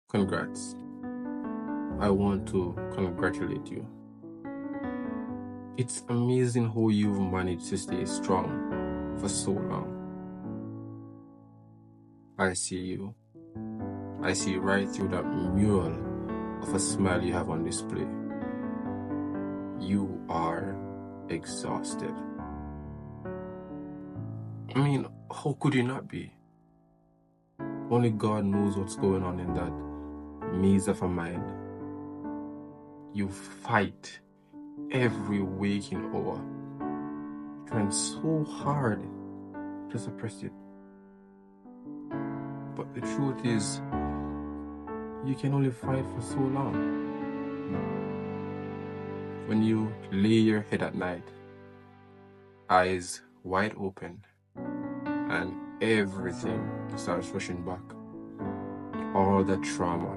Congrats. I want to congratulate you. It's amazing how you've managed to stay strong for so long. I see you. I see right through that mural of a smile you have on display. You are exhausted. I mean, how could you not be? Only God knows what's going on in that maze of a mind. You fight every waking hour, trying so hard to suppress it. But the truth is, you can only fight for so long. When you lay your head at night, eyes wide open, and everything starts rushing back. All that trauma,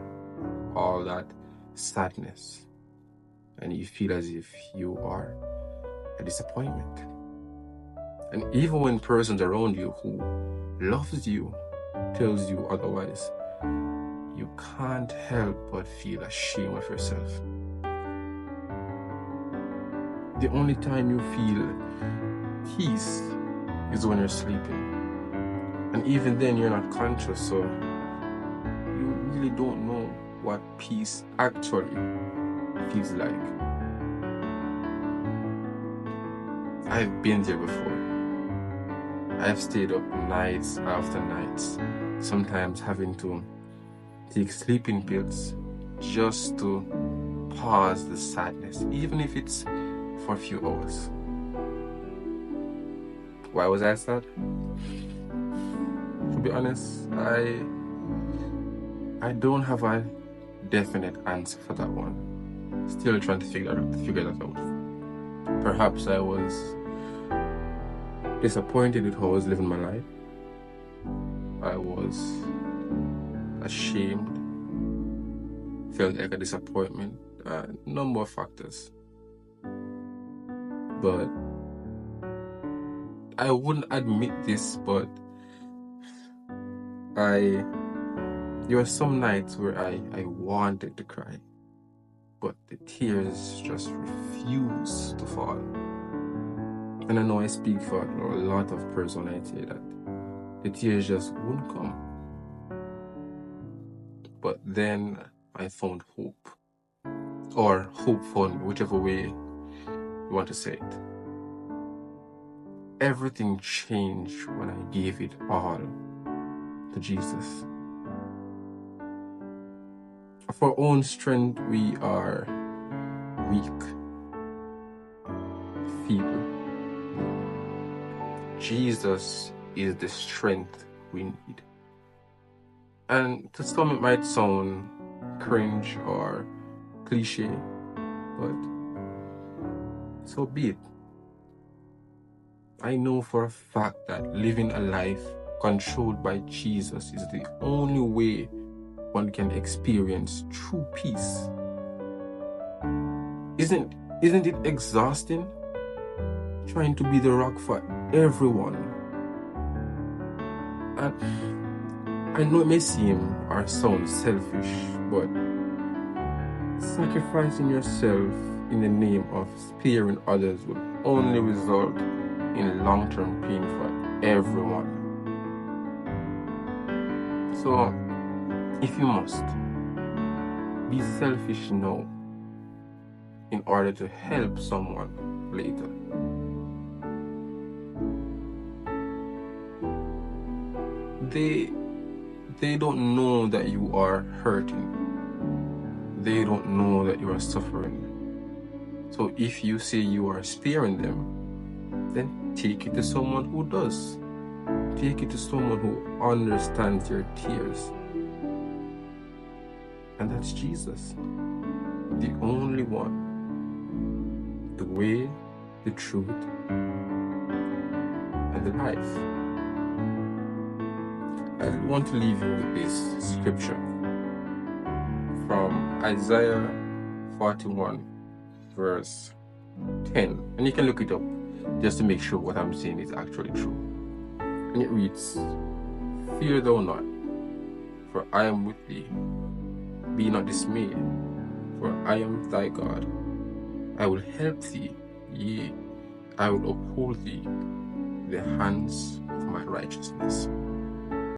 all that sadness, and you feel as if you are a disappointment. And even when persons around you who loves you tells you otherwise, you can't help but feel ashamed of yourself. The only time you feel peace is when you're sleeping. And even then you're not conscious, so you really don't know what peace actually feels like. I've been there before. I've stayed up nights after nights, sometimes having to take sleeping pills just to pause the sadness, even if it's for a few hours. Why was I sad? To be honest, I don't have a definite answer for that one. Still trying to figure that out. Perhaps I was disappointed with how I was living my life. I was ashamed, felt like a disappointment, a number of factors. But I wouldn't admit this, but there were some nights where I wanted to cry, but the tears just refused to fall. And I know I speak for a lot of persons when I say that the tears just wouldn't come. But then I found hope, or hope found me, whichever way you want to say it. Everything changed when I gave it all to Jesus. Of our own strength, we are weak, feeble. Jesus is the strength we need. And to some it might sound cringe or cliche, but so be it. I know for a fact that living a life controlled by Jesus is the only way one can experience true peace. Isn't it exhausting trying to be the rock for everyone? And I know it may seem or sound selfish, but sacrificing yourself in the name of sparing others will only result in long-term pain for everyone. So, if you must, be selfish now in order to help someone later. They don't know that you are hurting. They don't know that you are suffering. So if you say you are sparing them, then take it to someone who does. Take it to someone who understands your tears. And that's Jesus, the only one, the way, the truth, and the life. I want to leave you with this scripture from Isaiah 41, verse 10. And you can look it up just to make sure what I'm saying is actually true. And it reads, "Fear thou not, for I am with thee. Be not dismayed, for I am thy God. I will help thee, yea, I will uphold thee with the hands of my righteousness.